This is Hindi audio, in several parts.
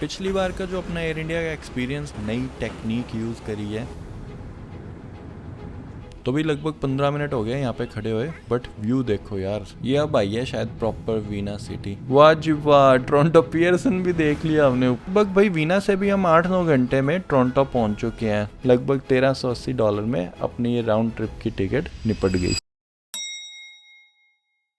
पिछली बार का जो अपना एयर इंडिया का एक्सपीरियंस, नई टेक्निक यूज़ करी है, तो भी लगभग 15 मिनट हो गए यहाँ पे खड़े हुए। बट व्यू देखो यार, ये अब आई है शायद प्रॉपर वीना सिटी। वाह जी वाह, टोरंटो पियर्सन भी देख लिया हमने। लगभग भाई वीना से भी हम 8-9 घंटे में टोरंटो पहुंच चुके हैं। लगभग $1380 में अपनी ये राउंड ट्रिप की टिकट निपट गई।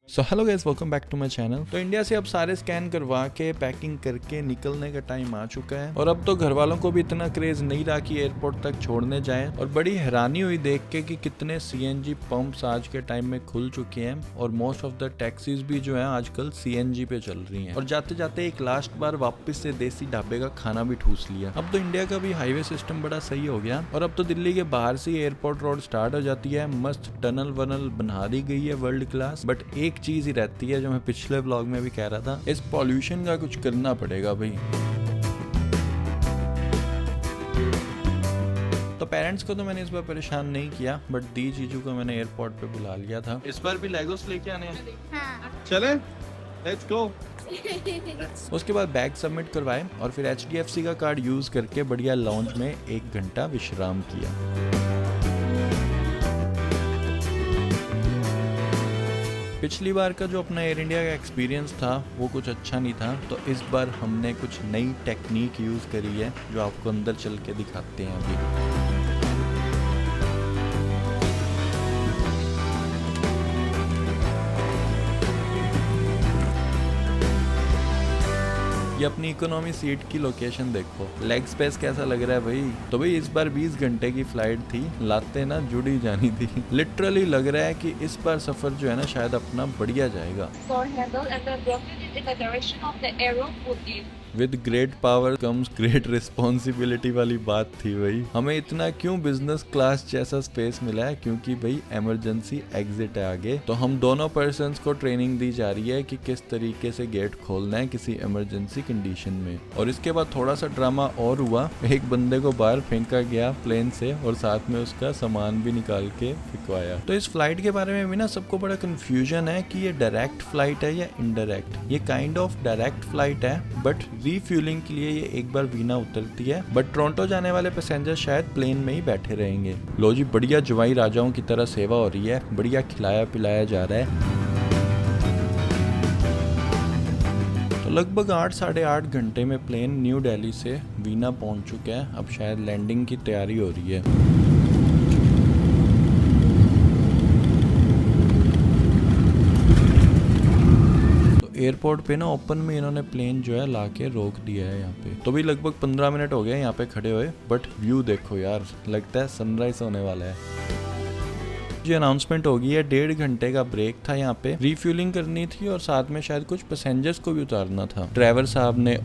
So hello guys, welcome back to my channel. तो इंडिया से अब सारे स्कैन करवा के पैकिंग करके निकलने का टाइम आ चुका है। और अब तो घर वालों को भी इतना क्रेज नहीं रहा कि एयरपोर्ट तक छोड़ने जाएं। और बड़ी हैरानी हुई देख के कि कितने सीएनजी पंप्स आज के टाइम में खुल चुके हैं। और मोस्ट ऑफ द टैक्सीज भी जो है आजकल सीएनजी पे चल रही हैं। और जाते जाते एक लास्ट बार वापस से देसी ढाबे का खाना भी ठूस लिया। अब तो इंडिया का भी हाईवे सिस्टम बड़ा सही हो गया। और अब तो दिल्ली के बाहर से एयरपोर्ट रोड स्टार्ट हो जाती है। मस्त टनल वनल बना दी गई है वर्ल्ड क्लास। बट एक चीज ही रहती है जो मैं पिछले व्लॉग में भी कह रहा था, इस पॉल्यूशन का कुछ करना पड़ेगा भाई। तो पेरेंट्स को तो मैंने इस बार परेशान नहीं किया, बट दी जीजू को मैंने एयरपोर्ट पे बुला लिया था। इस बार भी लेगोस लेके आने हैं। हाँ। चले, लेट्स गो। उसके बाद बैग सबमिट करवाए और फिर HDFC का कार्ड यूज करके बढ़िया लॉन्च में 1 घंटा विश्राम किया। पिछली बार का जो अपना एयर इंडिया का एक्सपीरियंस था वो कुछ अच्छा नहीं था। तो इस बार हमने कुछ नई टेक्निक यूज़ करी है जो आपको अंदर चल के दिखाते हैं अभी। ये अपनी इकोनॉमी सीट की लोकेशन देखो, लेग स्पेस कैसा लग रहा है भाई। तो भाई इस बार 20 घंटे की फ्लाइट थी, लाते ना जुड़ी जानी थी। लिटरली लग रहा है कि इस बार सफर जो है ना शायद अपना बढ़िया जाएगा। With great power comes great responsibility वाली बात थी भाई। हमें इतना क्यों बिजनेस क्लास जैसा स्पेस मिला है, क्योंकि भाई इमरजेंसी एग्जिट है आगे। तो हम दोनों पर्सन्स को ट्रेनिंग दी जा रही है कि किस तरीके से गेट खोलना है किसी इमरजेंसी कंडीशन में। और इसके बाद थोड़ा सा ड्रामा और हुआ, एक बंदे को बाहर फेंका गया प्लेन से और साथ में उसका सामान भी निकाल के फेंकवाया। तो इस फ्लाइट के बारे में भी ना सबको बड़ा कंफ्यूजन है कि ये डायरेक्ट फ्लाइट है या इनडायरेक्ट। ये काइंड ऑफ डायरेक्ट फ्लाइट है, बट रीफ्यूलिंग के लिए ये एक बार वीना उतरती है। बट टोरंटो जाने वाले पैसेंजर शायद प्लेन में ही बैठे रहेंगे। लो जी, बढ़िया जवाई राजाओं की तरह सेवा हो रही है, बढ़िया खिलाया पिलाया जा रहा है। तो लगभग 8-8.5 घंटे में प्लेन न्यू दिल्ली से वीना पहुंच चुका है। अब शायद लैंडिंग की तैयारी हो रही है। एयरपोर्ट पे ना ओपन में इन्होंने प्लेन जो है लाके रोक दिया है यहाँ पे। तो भी लगभग 15 मिनट हो गए यहाँ पे खड़े हुए। बट व्यू देखो यार, लगता है सनराइज होने वाला है। जो अनाउंसमेंट हो गई है, 1.5 घंटे का ब्रेक था यहाँ पे, रिफ्यूलिंग करनी थी और साथ में शायद कुछ पैसेंजर्स को भी उतारना था। ड्राइवर साहब ने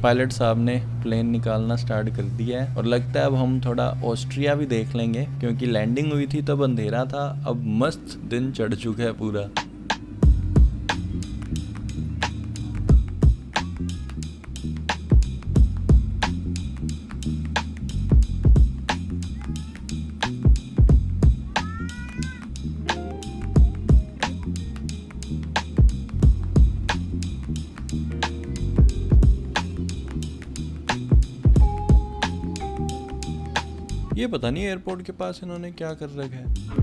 पायलट साहब ने प्लेन निकालना स्टार्ट कर दिया है। और लगता है अब हम थोड़ा ऑस्ट्रिया भी देख लेंगे, क्योंकि लैंडिंग हुई थी तब अंधेरा था, अब मस्त दिन चढ़ चुका है पूरा। ये पता नहीं एयरपोर्ट के पास इन्होंने क्या कर रखा है।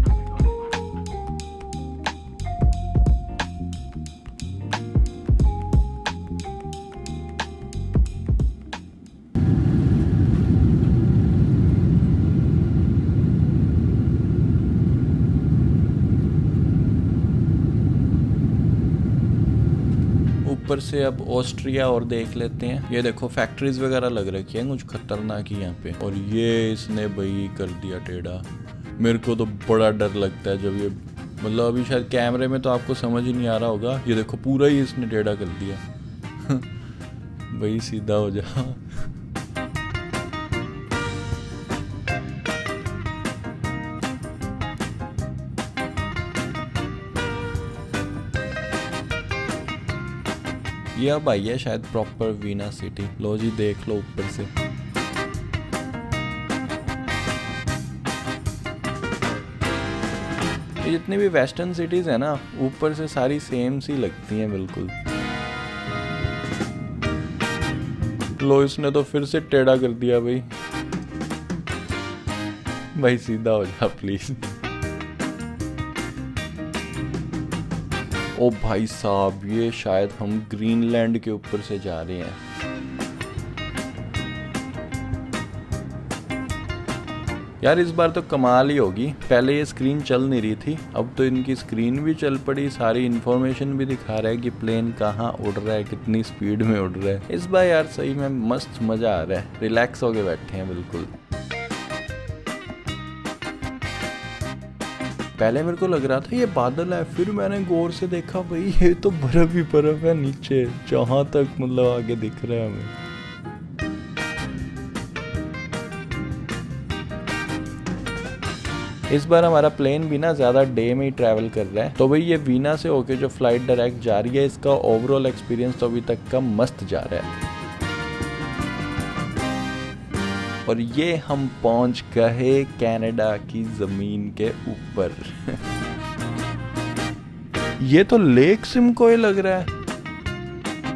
ऊपर से अब ऑस्ट्रिया और देख लेते हैं। ये देखो फैक्ट्रीज वगैरह लग रखी है कुछ खतरनाक ही यहाँ पे। और ये इसने भाई कर दिया टेढ़ा। मेरे को तो बड़ा डर लगता है जब ये, मतलब अभी शायद कैमरे में तो आपको समझ ही नहीं आ रहा होगा। ये देखो पूरा ही इसने टेढ़ा कर दिया। भाई सीधा हो जा। ये अब आई है शायद प्रॉपर वीना सिटी। लो जी देख लो ऊपर से। ये जितनी भी वेस्टर्न सिटीज है ना, ऊपर से सारी सेम सी लगती हैं बिल्कुल। लो इसने तो फिर से टेढ़ा कर दिया भाई। भाई सीधा हो जा प्लीज। ओ भाई साहब, ये शायद हम ग्रीनलैंड के ऊपर से जा रहे हैं। यार इस बार तो कमाल ही होगी। पहले ये स्क्रीन चल नहीं रही थी, अब तो इनकी स्क्रीन भी चल पड़ी, सारी इन्फॉर्मेशन भी दिखा रहा है कि प्लेन कहाँ उड़ रहा है, कितनी स्पीड में उड़ रहा है। इस बार यार सही में मस्त मजा आ रहा है, रिलैक्स होके बैठे हैं बिल्कुल। पहले मेरे को लग रहा था ये बादल है, फिर मैंने गौर से देखा भाई ये तो बर्फ ही बर्फ है नीचे, जहां तक मतलब आगे दिख रहा है हमें। इस बार हमारा प्लेन भी ना ज्यादा डे में ही ट्रैवल कर रहा है, तो भाई ये वीना से होके जो फ्लाइट डायरेक्ट जा रही है, इसका ओवरऑल एक्सपीरियंस तो अभी तक का मस्त जा रहा है। और ये हम पहुंच गए कनाडा की जमीन के ऊपर। ये तो लेक सिमकोय लग रहा है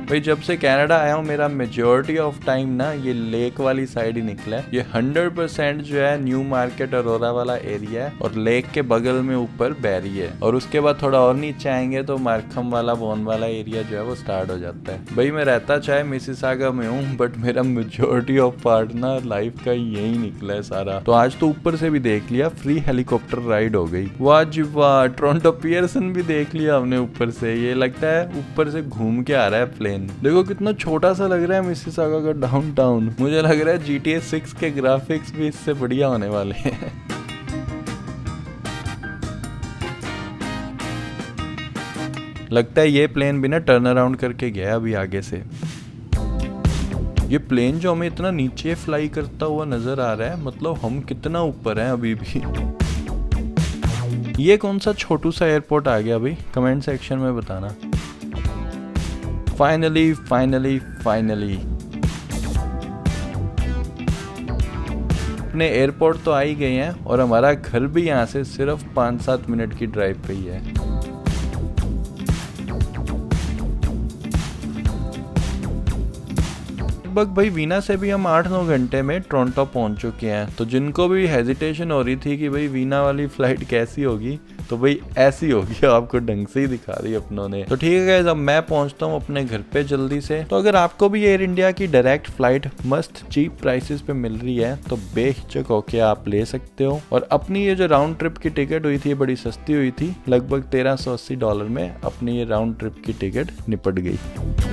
भाई। जब से कनाडा आया हूँ मेरा मेजॉरिटी ऑफ टाइम ना ये लेक वाली साइड ही निकला है। ये 100% जो है न्यू मार्केट अरोरा वाला एरिया है और लेक के बगल में ऊपर बैरी है, और उसके बाद थोड़ा और नीचे आएंगे तो मार्कम वाला बोन वाला एरिया जो है वो स्टार्ट हो जाता है। भाई मैं रहता चाहे मिसिसागा में हूँ, बट मेरा मेजॉरिटी ऑफ पार्ट ना लाइफ का यही निकला है सारा। तो आज तो ऊपर से भी देख लिया, फ्री हेलीकॉप्टर राइड हो गई। वाह जी वाह, टोरंटो पियर्सन भी देख लिया हमने ऊपर से। ये लगता है ऊपर से घूम के आ रहा है प्लेन। देखो कितना छोटा सा लग रहा है मिसिसागा का डाउनटाउन। मुझे लग रहा है GTA 6 के ग्राफिक्स भी इससे बढ़िया होने वाले हैं। लगता है ये प्लेन भी ना टर्न अराउंड करके गया अभी आगे से। ये प्लेन जो हमें इतना नीचे फ्लाई करता हुआ नजर आ रहा है, मतलब हम कितना ऊपर हैं अभी भी। ये कौन सा छोटू सा एयरपोर्ट आ गया भाई, कमेंट सेक्शन में बताना। फाइनली फाइनली फाइनली अपने एयरपोर्ट तो आ ही गए हैं, और हमारा घर भी यहाँ से सिर्फ 5-7 मिनट की ड्राइव पे ही है। लगभग भाई वीना से भी हम 8-9 घंटे में टोरंटो पहुंच चुके हैं। तो जिनको भी हेजिटेशन हो रही थी कि भाई वीना वाली फ्लाइट कैसी होगी, तो भाई ऐसी होगी, आपको ढंग से ही दिखा दी अपनों ने। तो ठीक है गाइस, अब मैं पहुंचता हूं अपने घर पे जल्दी से। तो अगर आपको भी एयर इंडिया की डायरेक्ट फ्लाइट मस्त चीप प्राइसेस पे मिल रही है तो बेहिचक होके आप ले सकते हो। और अपनी ये जो राउंड ट्रिप की टिकट हुई थी बड़ी सस्ती हुई थी, लगभग $1380 में अपनी ये राउंड ट्रिप की टिकट निपट गई।